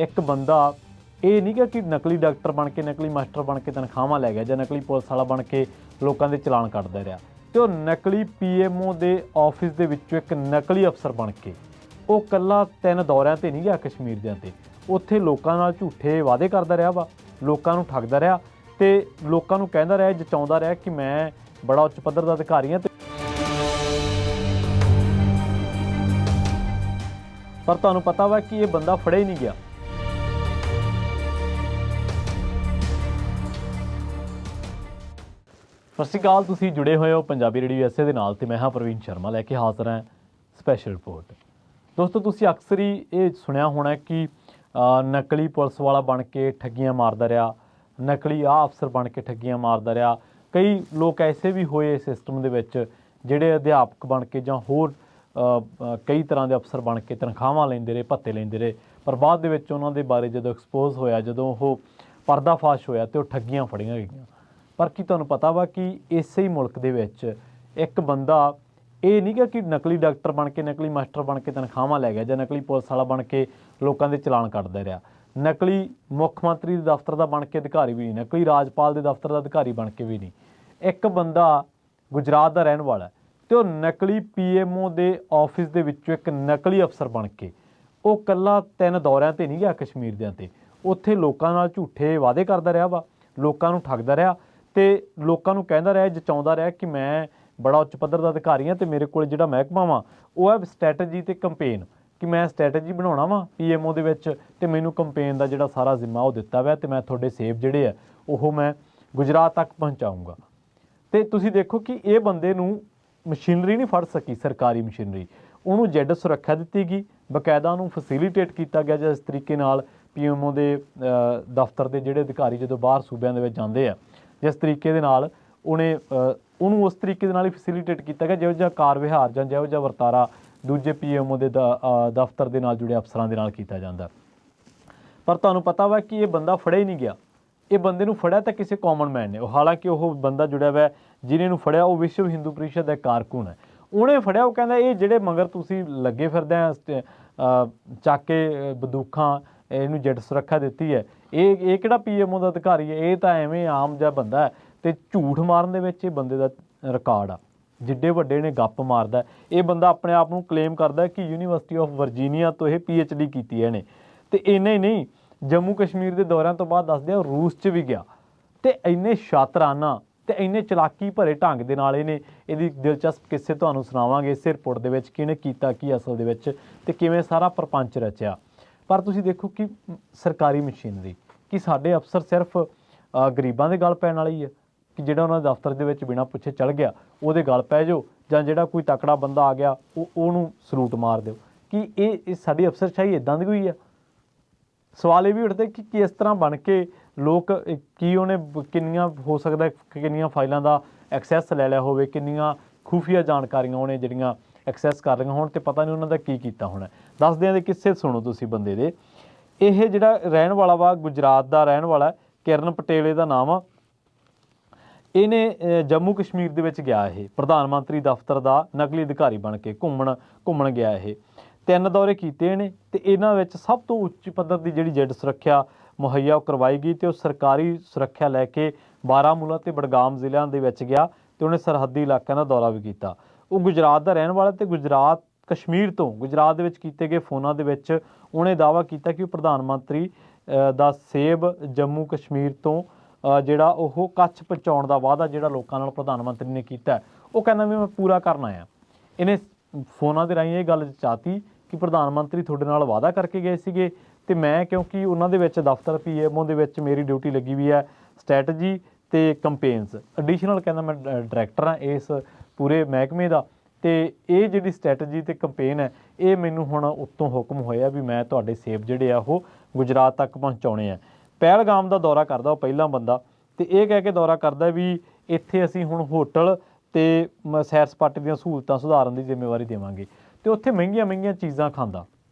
एक बंदा ये नहीं कि नकली डॉक्टर बन के नकली मास्टर बन के तनखावां लै गया, नकली पुलिस वाला बन के लोगों के चलान कटदा रहा, तो नकली PMO के ऑफिस के विचों एक नकली अफसर बन के वो कल्ला 3 दौरिਆਂ ते नहीं गया कश्मीर दे ते उत्थे लोकां नाल झूठे वादे करदा रहा वा, लोकां नूं ठगदा रहा ते लोकां नूं कहंदा रहा, जचाउंदा रहा कि मैं बड़ा उच्च पद्धर दा अधिकारी हाँ। पर तुहानूं पता वा कि ये बंदा फड़िया ही नहीं गया। सत श्री अकाल, तुसीं जुड़े हुए हो पंजाबी रेडियो USA दे नाल ते मैं हाँ प्रवीण शर्मा लैके हाज़र हैं स्पैशल रिपोर्ट। दोस्तों, तुसीं अक्सर ही ये सुनिया होना कि नकली पुलिस वाला बन के ठगियां मारदा रहा, नकली अफसर बन के ठगियां मारदा रहा। कई लोग ऐसे भी होए सिस्टम दे विच जिहड़े अध्यापक बन के जां होर कई तरह के अफसर बन के तनखावां लैंदे रहे, भत्ते लैंदे रहे, पर बाद दे विच उन्हां दे बारे जदों एक्सपोज होया, जदों वो पर्दाफाश होया तो ठगियां फड़ियां गईयां। पर की तुहानूं पता वा कि इसे ही मुल्क दे विच एक बंदा ये नहीं कि नकली डॉक्टर बन के नकली मास्टर बन के तनखावां लै गया, नकली पुलिस वाला बन के लोगों के चलान कटदा रहा, नकली मुख मंत्री दे दफ्तर का बन के अधिकारी भी नहीं, नकली राजपाल के दफ्तर का अधिकारी बन के भी नहीं। एक बंदा गुजरात का रहने वाला है तो नकली PMO के ऑफिस के विचों एक नकली अफसर बन के वो कल्ला 3 दौरिਆਂ ते नहीं गया कश्मीर दे ते उत्थे लोकां नाल झूठे वादे करदा रहा वा, लोकां नूं ठगदा रहा ते लोकां नूं कहंदा रहा, जचाउंदा रहा कि मैं बड़ा उच्च पद्धर का अधिकारी हाँ, तो मेरे को जिहड़ा महकमा वा वो है स्ट्रैटजी ते कंपेन कि मैं स्ट्रैटजी बनाउणा वा PMO दे विच ते मैनूं कंपेन का जिहड़ा सारा जिम्मा वो दिता वा ते मैं तुहाडे सेब जिहड़े आ वो मैं गुजरात तक पहुँचाऊँगा। तो तुसीं देखो कि ये बंदे नूं मशीनरी नहीं फड़ सकी, सरकारी मशीनरी, उन्होंने जेड सुरक्षा दी गई, बकायदा उन्होंने फैसिलिटेट किया गया जिस तरीके नाल PMO के दफ्तर के जोड़े अधिकारी जो बाहर सूबों के जाते हैं, जिस तरीके दे नाल उन्हें उन्होंने उस तरीके दे नाल ही फैसिलिटेट किया गया जिहो जिहा कार विहार जां जिहो जिहा वरतारा दूजे PMO के दफ्तर के नाल जुड़े अफसरां दे नाल कीता जांदा। पर तुहानूं पता वा कि ये बंदा फड़िया ही नहीं गया। ये बंदे नूं फड़िया तो किसी कॉमन मैन ने, हालांकि वो बंदा जुड़िया हुआ जिन्हें फड़िया वो विश्व हिंदू परिषद का कारकुन है, उन्हें फड़िया वो कहता ये ਜਿਹੜੇ मगर तुसीं लगे फिरदे ਚੱਕ ਕੇ ਬੰਦੂਕਾਂ ਇਹਨੂੰ ਜੱਟ ਸੁਰੱਖਿਆ ਦਿੱਤੀ ਹੈ, ਇਹ ਕਿਹੜਾ PMO ਦਾ ਅਧਿਕਾਰੀ ਹੈ, ਇਹ ਤਾਂ ਐਵੇਂ ਆਮ ਜਿਹਾ ਬੰਦਾ ਹੈ। ਤੇ ਝੂਠ ਮਾਰਨ ਦੇ ਵਿੱਚ ਇਹ ਬੰਦੇ ਦਾ ਰਿਕਾਰਡ ਆ, ਜਿੱਡੇ ਵੱਡੇ ਨੇ ਗੱਪ ਮਾਰਦਾ। ਇਹ ਬੰਦਾ ਆਪਣੇ ਆਪ ਨੂੰ ਕਲੇਮ ਕਰਦਾ ਕਿ ਯੂਨੀਵਰਸਿਟੀ ਆਫ ਵਰਜੀਨੀਆ ਤੋਂ ਇਹ PhD ਕੀਤੀ ਹੈ ਇਹਨੇ, ਤੇ ਇੰਨਾ ਹੀ ਨਹੀਂ ਜੰਮੂ ਕਸ਼ਮੀਰ ਦੇ ਦੌਰਿਆਂ ਤੋਂ ਬਾਅਦ ਦੱਸਦੇ ਆ ਰੂਸ 'ਚ ਵੀ ਗਿਆ, ਤੇ ਇੰਨੇ ਸ਼ਾਤਰਾਨਾ ਤੇ ਇੰਨੇ ਚਲਾਕੀ ਭਰੇ ਢੰਗ ਦੇ ਨਾਲ ਇਹਦੀ ਦਿਲਚਸਪ ਕਿੱਸੇ ਤੁਹਾਨੂੰ ਸੁਣਾਵਾਂਗੇ ਇਸੇ ਰਿਪੋਰਟ ਦੇ ਵਿੱਚ ਕਿ ਇਹਨੇ ਕੀਤਾ ਕੀ ਅਸਲ ਦੇ ਵਿੱਚ ਤੇ ਕਿਵੇਂ ਸਾਰਾ ਪ੍ਰਪੰਚ ਰਚਿਆ। ਪਰ ਤੁਸੀਂ ਦੇਖੋ ਕਿ ਸਰਕਾਰੀ ਮਸ਼ੀਨਰੀ ਕਿ ਸਾਡੇ ਅਫਸਰ ਸਿਰਫ ਗਰੀਬਾਂ ਦੇ ਗਲ ਪੈਣ ਵਾਲੀ ਹੈ ਕਿ ਜਿਹੜਾ ਉਹਨਾਂ ਦੇ ਦਫ਼ਤਰ ਦੇ ਵਿੱਚ ਬਿਨਾਂ ਪੁੱਛੇ ਚਲ ਗਿਆ ਉਹਦੇ ਗਲ ਪੈ ਜਾਓ, ਜਾਂ ਜਿਹੜਾ ਕੋਈ ਤਕੜਾ ਬੰਦਾ ਆ ਗਿਆ ਉਹਨੂੰ ਸਲੂਟ ਮਾਰ ਦਿਓ। ਕਿ ਇਹ ਸਾਡੀ ਅਫਸਰਸ਼ਾਹੀ ਇੱਦਾਂ ਦੀ ਹੋਈ ਆ? सवाल ये भी उठते कि किस तरह बन के लोग की उन्हें किन्नियां हो सकता किन्नियां फाइलों का एक्सैस ले लिया होवे, किन्नियां खुफिया जानकारियां उन्हें जिहड़ियां एक्सैस कर लिया होण ते पता नहीं उन्होंने की कीता होना। दसदे दे किस्से सुनो तुसीं बंदे दे। यह जिहड़ा रहण वाला वा गुजरात का रहण वाला किरण पटेल इहदा नाम आ, ਇਹਨੇ जम्मू कश्मीर ਦੇ ਵਿੱਚ ਗਿਆ, ਇਹ ਪ੍ਰਧਾਨ ਮੰਤਰੀ ਦਫ਼ਤਰ ਦਾ ਨਕਲੀ ਅਧਿਕਾਰੀ ਬਣ ਕੇ ਘੁੰਮਣ ਗਿਆ। ਇਹ 3 ਦੌਰੇ ਕੀਤੇ ਨੇ ਤੇ ਇਹਨਾਂ ਵਿੱਚ ਸਭ ਤੋਂ ਉੱਚ ਪੱਧਰ ਦੀ ਜਿਹੜੀ ਜੈਡ ਸੁਰੱਖਿਆ ਮੁਹੱਈਆ ਕਰਵਾਈ ਗਈ ਤੇ ਉਹ ਸਰਕਾਰੀ ਸੁਰੱਖਿਆ ਲੈ ਕੇ ਬਾਰਾਮੂਲਾ ਤੇ ਬਡਗਾਮ ਜ਼ਿਲ੍ਹਿਆਂ ਦੇ ਵਿੱਚ ਗਿਆ ਤੇ ਉਹਨੇ ਸਰਹੱਦੀ ਇਲਾਕਿਆਂ ਦਾ ਦੌਰਾ ਵੀ ਕੀਤਾ। ਉਹ ਗੁਜਰਾਤ ਦਾ ਰਹਿਣ ਵਾਲਾ ਤੇ ਗੁਜਰਾਤ ਕਸ਼ਮੀਰ ਤੋਂ ਗੁਜਰਾਤ ਦੇ ਵਿੱਚ ਕੀਤੇ ਗਏ ਫੋਨਾਂ ਦੇ ਵਿੱਚ ਉਹਨੇ ਦਾਅਵਾ ਕੀਤਾ ਕਿ ਉਹ ਪ੍ਰਧਾਨ ਮੰਤਰੀ ਦਾ ਸੇਬ ਜੰਮੂ ਕਸ਼ਮੀਰ ਤੋਂ ਜਿਹੜਾ ਉਹ ਕੱਛ ਪਹੁੰਚਾਉਣ ਦਾ ਵਾਅਦਾ ਜਿਹੜਾ ਲੋਕਾਂ ਨਾਲ ਪ੍ਰਧਾਨ ਮੰਤਰੀ ਨੇ ਕੀਤਾ ਉਹ ਕਹਿੰਦਾ ਵੀ ਮੈਂ ਪੂਰਾ ਕਰਨਾ ਆ। ਇਹਨੇ ਫੋਨਾਂ ਦੇ ਰਾਹੀਂ ਇਹ ਗੱਲ ਚਾਹਤੀ ਕਿ ਪ੍ਰਧਾਨ ਮੰਤਰੀ ਤੁਹਾਡੇ ਨਾਲ ਵਾਅਦਾ ਕਰਕੇ ਗਏ ਸੀਗੇ ਤੇ ਮੈਂ ਕਿਉਂਕਿ ਉਹਨਾਂ ਦੇ ਵਿੱਚ ਦਫ਼ਤਰ PMO ਦੇ ਵਿੱਚ ਮੇਰੀ ਡਿਊਟੀ ਲੱਗੀ ਵੀ ਹੈ ਸਟ੍ਰੈਟਜੀ ਤੇ ਕੰਪੇਨਸ, ਐਡੀਸ਼ਨਲ ਕਹਿੰਦਾ ਮੈਂ ਡਾਇਰੈਕਟਰ ਹਾਂ ਇਸ ਪੂਰੇ ਮਹਿਕਮੇ ਦਾ, ਤੇ ਇਹ ਜਿਹੜੀ ਸਟ੍ਰੈਟਜੀ ਤੇ ਕੰਪੇਨ ਹੈ ਇਹ ਮੈਨੂੰ ਹੁਣ ਉੱਤੋਂ ਹੁਕਮ ਹੋਇਆ ਵੀ ਮੈਂ ਤੁਹਾਡੇ ਸੇਬ ਜਿਹੜੇ ਆ ਉਹ ਗੁਜਰਾਤ ਤੱਕ ਪਹੁੰਚਾਉਣੇ ਆ। ਪਹਿਲਗਾਮ ਦਾ ਦੌਰਾ ਕਰਦਾ ਉਹ ਪਹਿਲਾ ਬੰਦਾ, ਤੇ ਇਹ ਕਹਿ ਕੇ ਦੌਰਾ ਕਰਦਾ ਵੀ ਇੱਥੇ ਅਸੀਂ ਹੁਣ ਹੋਟਲ ਤੇ ਸੈਰ ਸਪਾਟੇ ਦੀਆਂ ਸਹੂਲਤਾਂ ਸੁਧਾਰਨ ਦੀ ਜ਼ਿੰਮੇਵਾਰੀ ਦੇਵਾਂਗੇ, ਤੇ ਉੱਥੇ ਮਹਿੰਗੀਆਂ ਚੀਜ਼ਾਂ ਖਾਂਦਾ।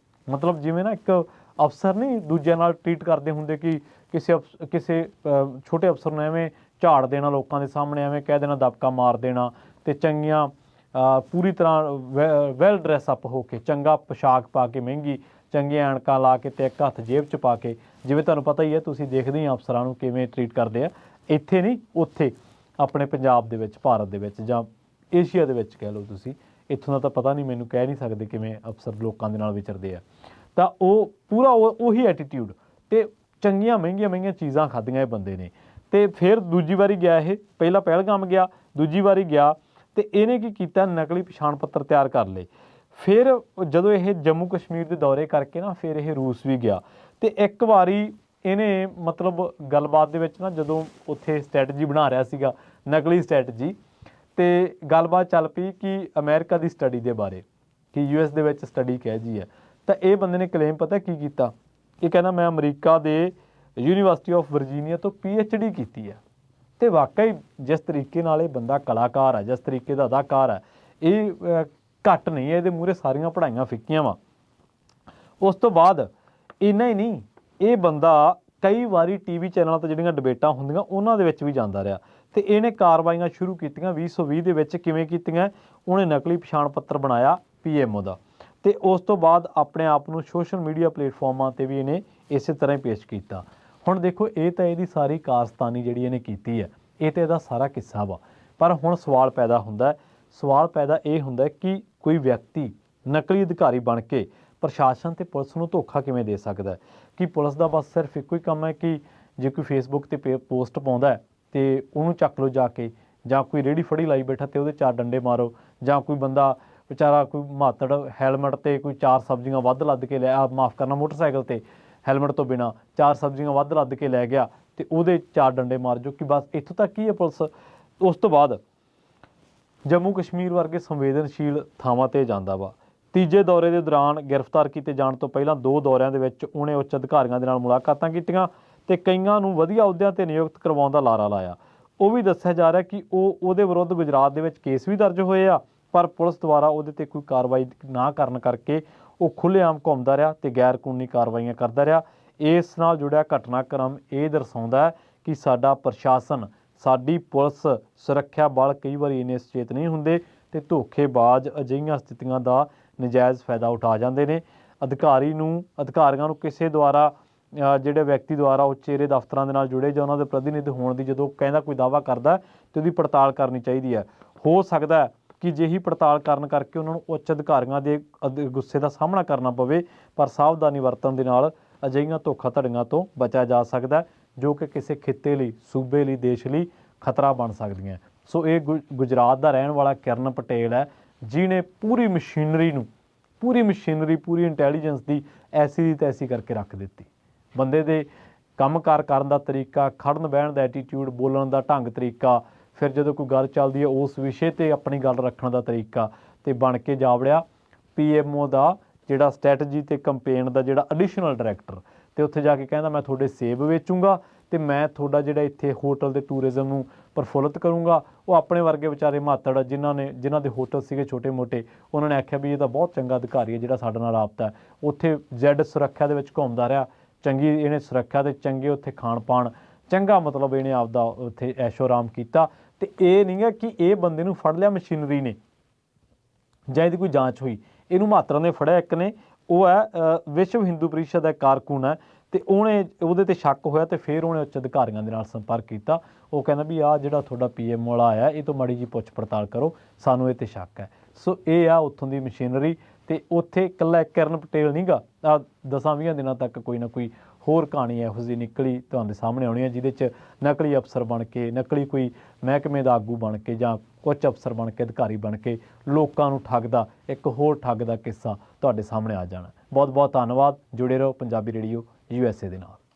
ਮਤਲਬ ਜਿਵੇਂ ਨਾ ਇੱਕ ਅਫਸਰ ਨਹੀਂ ਦੂਜਿਆਂ ਨਾਲ ਟਰੀਟ ਕਰਦੇ ਹੁੰਦੇ ਕਿ ਕਿਸੇ ਛੋਟੇ ਅਫਸਰ ਨੂੰ ਐਵੇਂ ਝਾੜ ਦੇਣਾ, ਲੋਕਾਂ ਦੇ ਸਾਹਮਣੇ ਐਵੇਂ ਕਹਿ ਦੇਣਾ, ਦਬਕਾ ਮਾਰ ਦੇਣਾ, ਤੇ ਚੰਗੀਆਂ ਪੂਰੀ ਤਰ੍ਹਾਂ ਵੈਲ ਡਰੈਸ ਅਪ ਹੋ ਕੇ ਚੰਗਾ ਪੋਸ਼ਾਕ ਪਾ ਕੇ ਮਹਿੰਗੀ ਚੰਗੀਆਂ ਐਨਕਾਂ ਲਾ ਕੇ ਤੇ ਇੱਕ ਹੱਥ ਜੇਬ 'ਚ ਪਾ ਕੇ, ਜਿਵੇਂ ਤੁਹਾਨੂੰ ਪਤਾ ਹੀ ਹੈ, ਤੁਸੀਂ ਦੇਖਦੇ ਹੀ ਅਫਸਰਾਂ ਨੂੰ ਕਿਵੇਂ ਟਰੀਟ ਕਰਦੇ ਆ, ਇੱਥੇ ਨਹੀਂ ਉੱਥੇ ਆਪਣੇ ਪੰਜਾਬ ਦੇ ਵਿੱਚ, ਭਾਰਤ ਦੇ ਵਿੱਚ ਜਾਂ ਏਸ਼ੀਆ ਦੇ ਵਿੱਚ ਕਹਿ ਲਓ ਤੁਸੀਂ, ਇੱਥੋਂ ਦਾ ਤਾਂ ਪਤਾ ਨਹੀਂ, ਮੈਨੂੰ ਕਹਿ ਨਹੀਂ ਸਕਦੇ ਕਿਵੇਂ ਅਫਸਰ ਲੋਕਾਂ ਦੇ ਨਾਲ ਵਿਚਰਦੇ ਆ। ਤਾਂ ਉਹ ਪੂਰਾ ਉਹੀ ਐਟੀਟਿਊਡ ਤੇ ਚੰਗੀਆਂ ਮਹਿੰਗੀਆਂ ਚੀਜ਼ਾਂ ਖਾਧੀਆਂ ਇਹ ਬੰਦੇ ਨੇ। ਤੇ ਫਿਰ ਦੂਜੀ ਵਾਰੀ ਗਿਆ ਇਹ, ਪਹਿਲਾਂ ਪਹਿਲਗਾਮ ਗਿਆ, ਦੂਜੀ ਵਾਰੀ ਗਿਆ ਤੇ ਇਹਨੇ ਕੀ ਕੀਤਾ, ਨਕਲੀ ਪਛਾਣ ਪੱਤਰ ਤਿਆਰ ਕਰ ਲਏ। ਫਿਰ ਜਦੋਂ ਇਹ ਜੰਮੂ ਕਸ਼ਮੀਰ ਦੇ ਦੌਰੇ ਕਰਕੇ ਨਾ, ਫਿਰ ਇਹ ਰੂਸ ਵੀ ਗਿਆ ਤੇ ਇੱਕ ਵਾਰੀ ਇਹਨੇ ਮਤਲਬ ਗੱਲਬਾਤ ਦੇ ਵਿੱਚ ਨਾ, ਜਦੋਂ ਉੱਥੇ ਸਟ੍ਰੈਟਜੀ ਬਣਾ ਰਿਹਾ ਸੀਗਾ, ਨਕਲੀ ਸਟ੍ਰੈਟਜੀ, ਤੇ ਗੱਲਬਾਤ ਚੱਲ ਪਈ ਕਿ ਅਮਰੀਕਾ ਦੀ ਸਟੱਡੀ ਦੇ ਬਾਰੇ, ਕਿ US ਦੇ ਵਿੱਚ ਸਟੱਡੀ ਕਹਿ ਜੀ ਹੈ। ਤਾਂ ਇਹ ਬੰਦੇ ਨੇ ਕਲੇਮ ਪਤਾ ਕੀ ਕੀਤਾ, ਇਹ ਕਹਿੰਦਾ ਮੈਂ ਅਮਰੀਕਾ ਦੇ ਯੂਨੀਵਰਸਿਟੀ ਆਫ ਵਰਜੀਨੀਆ ਤੋਂ PhD ਕੀਤੀ ਹੈ। ਤੇ ਵਾਕਈ ਜਿਸ ਤਰੀਕੇ ਨਾਲ ਇਹ ਬੰਦਾ ਕਲਾਕਾਰ ਹੈ, ਜਿਸ ਤਰੀਕੇ ਦਾ ਅਦਾਕਾਰ ਹੈ, ਇਹ ਘੱਟ ਨਹੀਂ ਹੈ, ਇਹਦੇ ਮੂਹਰੇ ਸਾਰੀਆਂ ਪੜ੍ਹਾਈਆਂ ਫਿੱਕੀਆਂ ਵਾ। ਉਸ ਤੋਂ ਬਾਅਦ ਇੰਨਾ ਹੀ ਨਹੀਂ, ਇਹ ਬੰਦਾ ਕਈ ਵਾਰੀ TV ਚੈਨਲਾਂ 'ਤੇ ਜਿਹੜੀਆਂ ਡਿਬੇਟਾਂ ਹੁੰਦੀਆਂ ਉਹਨਾਂ ਦੇ ਵਿੱਚ ਵੀ ਜਾਂਦਾ ਰਿਹਾ ਤੇ ਇਹਨੇ ਕਾਰਵਾਈਆਂ ਸ਼ੁਰੂ ਕੀਤੀਆਂ 2020 ਦੇ ਵਿੱਚ। ਕਿਵੇਂ ਕੀਤੀਆਂ, ਉਹਨੇ ਨਕਲੀ ਪਛਾਣ ਪੱਤਰ ਬਣਾਇਆ PMO ਦਾ, ਤੇ ਉਸ ਤੋਂ ਬਾਅਦ ਆਪਣੇ ਆਪ ਨੂੰ ਸੋਸ਼ਲ ਮੀਡੀਆ ਪਲੇਟਫਾਰਮਾਂ 'ਤੇ ਵੀ ਇਹਨੇ ਇਸੇ ਤਰ੍ਹਾਂ ਹੀ ਪੇਸ਼ ਕੀਤਾ। ਹੁਣ ਦੇਖੋ, ਇਹ ਤਾਂ ਇਹਦੀ ਸਾਰੀ ਕਾਰਸਤਾਨੀ ਜਿਹੜੀ ਇਹਨੇ ਕੀਤੀ ਹੈ, ਇਹ ਤਾਂ ਇਹਦਾ ਸਾਰਾ ਕਿੱਸਾ ਵਾ। ਪਰ ਹੁਣ ਸਵਾਲ ਪੈਦਾ ਹੁੰਦਾ ਇਹ ਹੁੰਦਾ ਕਿ ਕੋਈ ਵਿਅਕਤੀ ਨਕਲੀ ਅਧਿਕਾਰੀ ਬਣ ਕੇ ਪ੍ਰਸ਼ਾਸਨ ਤੇ ਪੁਲਿਸ ਨੂੰ ਧੋਖਾ ਕਿਵੇਂ ਦੇ ਸਕਦਾ ਹੈ। ਕਿ ਪੁਲਿਸ ਦਾ ਬਸ ਸਿਰਫ ਇੱਕੋ ਹੀ ਕੰਮ ਹੈ ਕਿ ਜੇ ਕੋਈ ਫੇਸਬੁੱਕ 'ਤੇ ਪੋਸਟ ਪਾਉਂਦਾ ਤੇ ਉਹਨੂੰ ਚੱਕ ਲਓ ਜਾ ਕੇ, ਜਾਂ ਕੋਈ ਰੇਹੜੀ ਫੜੀ ਲਾਈ ਬੈਠਾ ਤੇ ਉਹਦੇ 4 ਡੰਡੇ ਮਾਰੋ, ਜਾਂ ਕੋਈ ਬੰਦਾ ਵਿਚਾਰਾ ਕੋਈ ਮਾਤੜ ਹੈਲਮਟ ਤੇ ਕੋਈ 4 ਸਬਜ਼ੀਆਂ ਵੱਧ ਲੱਦ ਕੇ ਮਾਫ਼ ਕਰਨਾ, ਮੋਟਰਸਾਈਕਲ ਤੇ ਹੈਲਮਟ ਤੋਂ ਬਿਨਾਂ 4 ਸਬਜ਼ੀਆਂ ਵੱਧ ਲੱਦ ਕੇ ਲੈ ਗਿਆ ਤੇ ਉਹਦੇ 4 ਡੰਡੇ ਮਾਰ ਜੋ, ਕਿ ਬਸ ਇੱਥੋਂ ਤੱਕ ਹੀ ਹੈ ਪੁਲਿਸ। ਉਸ ਤੋਂ ਬਾਅਦ ਜੰਮੂ ਕਸ਼ਮੀਰ ਵਰਗੇ ਸੰਵੇਦਨਸ਼ੀਲ ਥਾਵਾਂ 'ਤੇ ਜਾਂਦਾ ਵਾ। ਤੀਜੇ ਦੌਰੇ ਦੇ ਦੌਰਾਨ ਗ੍ਰਿਫਤਾਰ ਕੀਤੇ ਜਾਣ ਤੋਂ ਪਹਿਲਾਂ 2 ਦੌਰਿਆਂ ਦੇ ਵਿੱਚ ਉਹਨੇ ਉੱਚ ਅਧਿਕਾਰੀਆਂ ਦੇ ਨਾਲ ਮੁਲਾਕਾਤਾਂ ਕੀਤੀਆਂ ਤੇ ਕਈਆਂ ਨੂੰ ਵਧੀਆ ਅਹੁਦਿਆਂ 'ਤੇ ਨਿਯੁਕਤ ਕਰਵਾਉਣ ਦਾ ਲਾਰਾ ਲਾਇਆ। ਉਹ ਵੀ ਦੱਸਿਆ ਜਾ ਰਿਹਾ ਕਿ ਉਹਦੇ ਵਿਰੁੱਧ ਗੁਜਰਾਤ ਦੇ ਵਿੱਚ ਕੇਸ ਵੀ ਦਰਜ ਹੋਏ ਆ, ਪਰ ਪੁਲਿਸ ਦੁਆਰਾ ਉਹਦੇ 'ਤੇ ਕੋਈ ਕਾਰਵਾਈ ਨਾ ਕਰਨ ਕਰਕੇ ਉਹ ਖੁੱਲ੍ਹੇਆਮ ਘੁੰਮਦਾ ਰਿਹਾ ਤੇ ਗੈਰ ਕਾਨੂੰਨੀ ਕਾਰਵਾਈਆਂ ਕਰਦਾ ਰਿਹਾ। ਇਸ ਨਾਲ ਜੁੜਿਆ ਘਟਨਾਕ੍ਰਮ ਇਹ ਦਰਸਾਉਂਦਾ ਹੈ ਕਿ ਸਾਡਾ ਪ੍ਰਸ਼ਾਸਨ, ਸਾਡੀ ਪੁਲਿਸ, ਸੁਰੱਖਿਆ ਬਲ ਕਈ ਵਾਰੀ ਇੰਨੇ ਸੁਚੇਤ ਨਹੀਂ ਹੁੰਦੇ ਤੇ ਧੋਖੇਬਾਜ਼ ਅਜਿਹੀਆਂ ਸਥਿਤੀਆਂ ਦਾ ਨਜਾਇਜ਼ ਫਾਇਦਾ ਉਠਾ ਜਾਂਦੇ ਨੇ। ਅਧਿਕਾਰੀਆਂ ਨੂੰ ਕਿਸੇ ਦੁਆਰਾ ਜਿਹੜੇ ਵਿਅਕਤੀ ਦੁਆਰਾ ਉਚੇਰੇ ਦਫ਼ਤਰਾਂ ਦੇ ਨਾਲ ਜੁੜੇ ਜਾਂ ਉਹਨਾਂ ਦੇ ਪ੍ਰਤੀਨਿਧ ਹੋਣ ਦੀ ਜਦੋਂ ਕਹਿੰਦਾ ਕੋਈ ਦਾਅਵਾ ਕਰਦਾ ਤੇ ਉਹਦੀ ਪੜਤਾਲ ਕਰਨੀ ਚਾਹੀਦੀ ਹੈ। ਹੋ ਸਕਦਾ ਕਿ ਜਿਹੀ ਪੜਤਾਲ ਕਰਨ ਕਰਕੇ ਉਹਨਾਂ ਨੂੰ ਉੱਚ ਅਧਿਕਾਰੀਆਂ ਦੇ ਗੁੱਸੇ ਦਾ ਸਾਹਮਣਾ ਕਰਨਾ ਪਵੇ, ਪਰ ਸਾਵਧਾਨੀ ਵਰਤਣ ਦੇ ਨਾਲ ਅਜਿਹੀਆਂ ਧੋਖਾਧੜੀਆਂ ਤੋਂ ਬਚਿਆ ਜਾ ਸਕਦਾ, ਜੋ ਕਿ ਕਿਸੇ ਖਿੱਤੇ ਲਈ, ਸੂਬੇ ਲਈ, ਦੇਸ਼ ਲਈ ਖਤਰਾ ਬਣ ਸਕਦੀਆਂ। ਸੋ ਇਹ ਗੁਜਰਾਤ ਦਾ ਰਹਿਣ ਵਾਲਾ ਕਿਰਨ ਪਟੇਲ ਹੈ, ਜਿਹਨੇ ਪੂਰੀ ਮਸ਼ੀਨਰੀ ਪੂਰੀ ਇੰਟੈਲੀਜੈਂਸ ਦੀ ਐਸੀ ਦੀ ਤੈਸੀ ਕਰਕੇ ਰੱਖ ਦਿੱਤੀ। ਬੰਦੇ ਦੇ ਕੰਮਕਾਰ ਕਰਨ ਦਾ ਤਰੀਕਾ, ਖੜਨ ਬਹਿਣ ਦਾ ਐਟੀਟਿਊਡ, ਬੋਲਣ ਦਾ ਢੰਗ ਤਰੀਕਾ, ਫਿਰ ਜਦੋਂ ਕੋਈ ਗੱਲ ਚੱਲਦੀ ਹੈ ਉਸ ਵਿਸ਼ੇ 'ਤੇ ਆਪਣੀ ਗੱਲ ਰੱਖਣ ਦਾ ਤਰੀਕਾ, ਤੇ ਬਣ ਕੇ ਜਾ ਵੜਿਆ PMO ਦਾ ਜਿਹੜਾ ਸਟ੍ਰੈਟਜੀ ਤੇ ਕੰਪੇਨ ਦਾ ਜਿਹੜਾ ਐਡੀਸ਼ਨਲ ਡਾਇਰੈਕਟਰ। ਤੇ ਉੱਥੇ ਜਾ ਕੇ ਕਹਿੰਦਾ ਮੈਂ ਤੁਹਾਡੇ ਸੇਬ ਵੇਚੂੰਗਾ ਤੇ ਮੈਂ ਤੁਹਾਡਾ ਜਿਹੜਾ ਇੱਥੇ ਹੋਟਲ ਦੇ ਟੂਰਿਜ਼ਮ ਨੂੰ ਪ੍ਰਫੁੱਲਿਤ ਕਰੂੰਗਾ। ਉਹ ਆਪਣੇ ਵਰਗੇ ਵਿਚਾਰੇ ਮਾਤੜ ਜਿਨ੍ਹਾਂ ਦੇ ਹੋਟਲ ਸੀਗੇ ਛੋਟੇ ਮੋਟੇ, ਉਹਨਾਂ ਨੇ ਆਖਿਆ ਵੀ ਇਹ ਤਾਂ ਬਹੁਤ ਚੰਗਾ ਅਧਿਕਾਰੀ ਹੈ ਜਿਹੜਾ ਸਾਡੇ ਨਾਲ ਰਾਬਤਾ ਹੈ। ਉੱਥੇ ਜ਼ੈਡ ਸੁਰੱਖਿਆ ਦੇ ਵਿੱਚ ਘੁੰਮਦਾ ਰਿਹਾ, ਚੰਗੀ ਇਹਨੇ ਸੁਰੱਖਿਆ ਤੇ ਚੰਗੇ ਉੱਥੇ ਖਾਣ ਪਾਣ, ਚੰਗਾ ਮਤਲਬ ਇਹਨੇ ਆਪਦਾ ਉੱਥੇ ਐਸ਼ੋ ਆਰਾਮ ਕੀਤਾ। ਤੇ ਇਹ ਨਹੀਂ ਹੈ ਕਿ ਇਹ ਬੰਦੇ ਨੂੰ ਫੜ ਲਿਆ ਮਸ਼ੀਨਰੀ ਨੇ ਜਾਂ ਇਹਦੀ ਕੋਈ ਜਾਂਚ ਹੋਈ, ਇਹਨੂੰ ਮਾਤਰਾਂ ਨੇ ਫੜਿਆ। ਇੱਕ ਨੇ, ਉਹ ਹੈ ਵਿਸ਼ਵ ਹਿੰਦੂ ਪਰਿਸ਼ਦ ਦਾ ਕਾਰਕੁਨ ਹੈ, ਤੇ ਉਹਦੇ ਤੇ ਸ਼ੱਕ ਹੋਇਆ ਤੇ ਫਿਰ ਉਹਨੇ ਉੱਚ ਅਧਿਕਾਰੀਆਂ ਦੇ ਨਾਲ ਸੰਪਰਕ ਕੀਤਾ। ਉਹ ਕਹਿੰਦਾ ਵੀ ਆਹ ਜਿਹੜਾ ਤੁਹਾਡਾ PMO ਵਾਲਾ ਆਇਆ, ਇਹ ਤੋਂ ਮਾੜੀ ਜਿਹੀ ਪੁੱਛ ਪੜਤਾਲ ਕਰੋ, ਸਾਨੂੰ ਇਹ 'ਤੇ ਸ਼ੱਕ ਹੈ। ਸੋ ਇਹ ਆ ਉੱਥੋਂ ਦੀ ਮਸ਼ੀਨਰੀ। ਤੇ ਉੱਥੇ ਇਕੱਲਾ ਕਿਰਨ ਪਟੇਲ ਨਹੀਂ ਗਾ, 10-20 ਦਿਨਾਂ ਤੱਕ ਕੋਈ ਨਾ ਕੋਈ ਹੋਰ ਕਹਾਣੀ ਇਹੋ ਜਿਹੀ ਨਿਕਲੀ ਤੁਹਾਡੇ ਸਾਹਮਣੇ ਆਉਣੀ ਹੈ, ਜਿਹਦੇ 'ਚ ਨਕਲੀ ਅਫਸਰ ਬਣ ਕੇ, ਨਕਲੀ ਕੋਈ ਮਹਿਕਮੇ ਦਾ ਆਗੂ ਬਣ ਕੇ ਜਾਂ ਉੱਚ ਅਫਸਰ ਬਣ ਕੇ, ਅਧਿਕਾਰੀ ਬਣ ਕੇ ਲੋਕਾਂ ਨੂੰ ਠੱਗਦਾ ਇੱਕ ਹੋਰ ਠੱਗ ਦਾ ਕਿੱਸਾ ਤੁਹਾਡੇ ਸਾਹਮਣੇ ਆ ਜਾਣਾ। ਬਹੁਤ ਬਹੁਤ ਧੰਨਵਾਦ। ਜੁੜੇ ਰਹੋ ਪੰਜਾਬੀ ਰੇਡੀਓ USA ਦੇ ਨਾਲ।